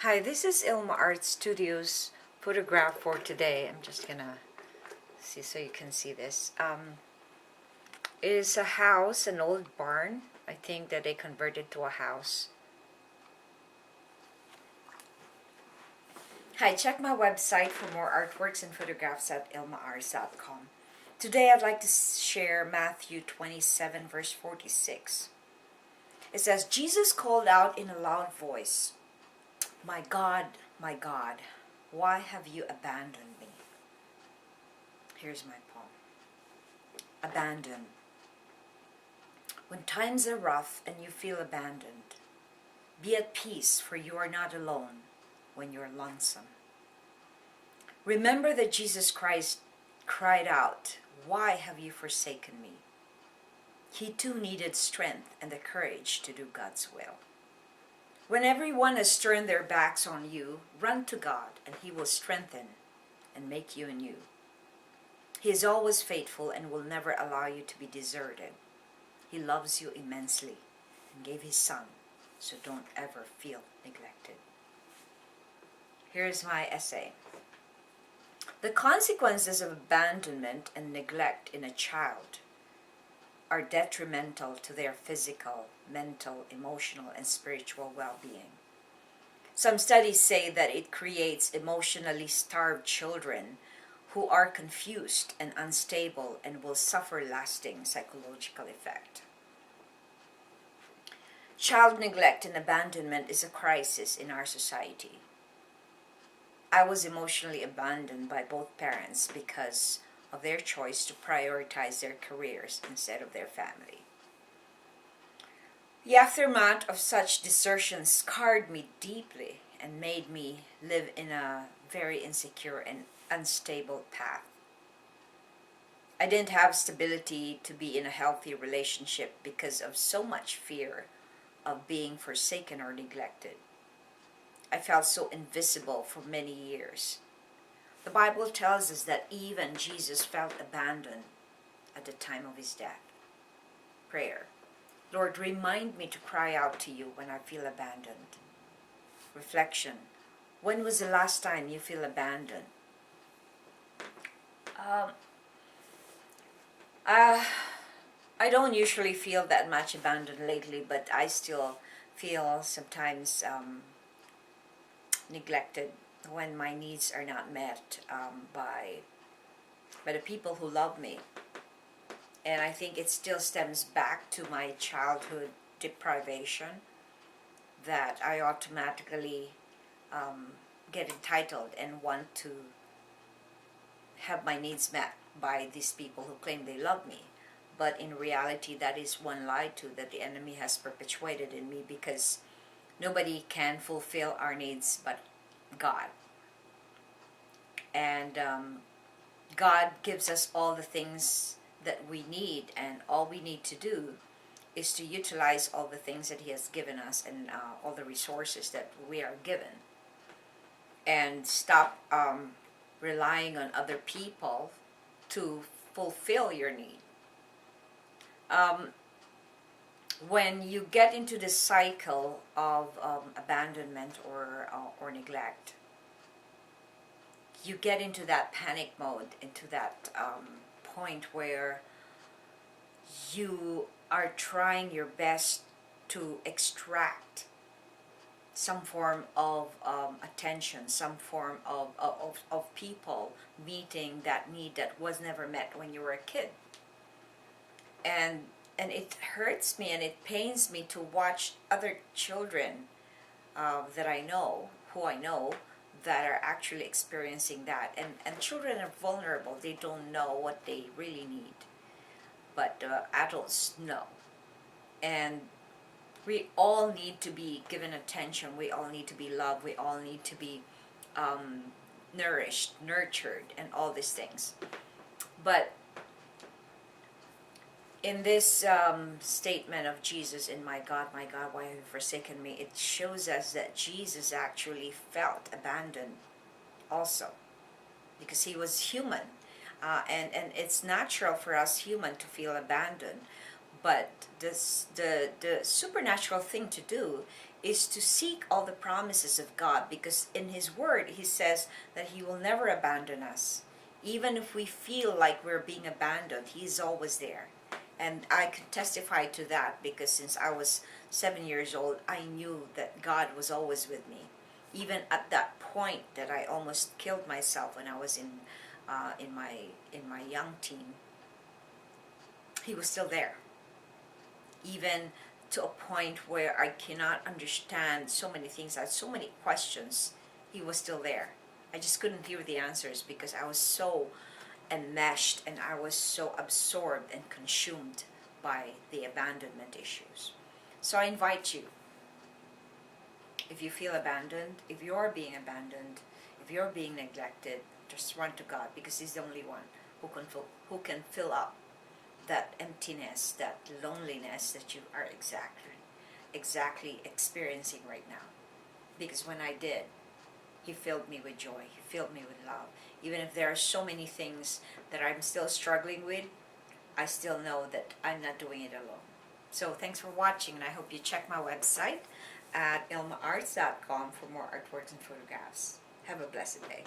Hi, this is Ilma Art Studios photograph for today. I'm just gonna see so you can see this. It is a house, an old barn. I think that they converted to a house. Hi, check my website for more artworks and photographs at ilmaars.com. Today I'd like to share Matthew 27 verse 46. It says, Jesus called out in a loud voice, my God, why have you abandoned me?" Here's my poem. Abandon. When times are rough and you feel abandoned, be at peace, for you are not alone when you're lonesome. Remember that Jesus Christ cried out, "Why have you forsaken me?" He too needed strength and the courage to do God's will. When everyone has turned their backs on you, run to God and He will strengthen and make you anew. He is always faithful and will never allow you to be deserted. He loves you immensely and gave His Son, so don't ever feel neglected. Here's my essay. The consequences of abandonment and neglect in a child are detrimental to their physical, mental, emotional, and spiritual well-being. Some studies say that it creates emotionally starved children who are confused and unstable and will suffer lasting psychological effect. Child neglect and abandonment is a crisis in our society. I was emotionally abandoned by both parents because of their choice to prioritize their careers instead of their family. The aftermath of such desertion scarred me deeply and made me live in a very insecure and unstable path. I didn't have stability to be in a healthy relationship because of so much fear of being forsaken or neglected. I felt so invisible for many years. The Bible tells us that even Jesus felt abandoned at the time of His death. Prayer. Lord, remind me to cry out to You when I feel abandoned. Reflection. When was the last time you feel abandoned? I don't usually feel that much abandoned lately, but I still feel sometimes neglected when my needs are not met by the people who love me. And I think it still stems back to my childhood deprivation, that I automatically get entitled and want to have my needs met by these people who claim they love me. But in reality, that is one lie too that the enemy has perpetuated in me, because nobody can fulfill our needs but God. And God gives us all the things that we need, and all we need to do is to utilize all the things that He has given us and all the resources that we are given, and stop relying on other people to fulfill your need. When you get into this cycle of abandonment or neglect, you get into that panic mode, into that point where you are trying your best to extract some form of attention, some form of people meeting that need that was never met when you were a kid. And it hurts me and it pains me to watch other children that I know, that are actually experiencing that. And children are vulnerable. They don't know what they really need. But adults know. And we all need to be given attention. We all need to be loved. We all need to be nourished, nurtured, and all these things. But in this statement of Jesus, in my God, why have you forsaken me? It shows us that Jesus actually felt abandoned also, because He was human. And it's natural for us human to feel abandoned. But the supernatural thing to do is to seek all the promises of God, because in His Word He says that He will never abandon us. Even if we feel like we're being abandoned, He is always there. And I can testify to that, because since I was 7 years old, I knew that God was always with me. Even at that point that I almost killed myself when I was in my young teen, He was still there. Even to a point where I cannot understand so many things, I had so many questions, He was still there. I just couldn't hear the answers because I was so enmeshed and I was so absorbed and consumed by the abandonment issues. So I invite you, if you feel abandoned, if you're being abandoned, if you're being neglected, just run to God, because He's the only one who can fill up that emptiness, that loneliness that you are exactly experiencing right now. Because when I did, He filled me with joy. He filled me with love. Even if there are so many things that I'm still struggling with, I still know that I'm not doing it alone. So thanks for watching, and I hope you check my website at ilmaarts.com for more artworks and photographs. Have a blessed day.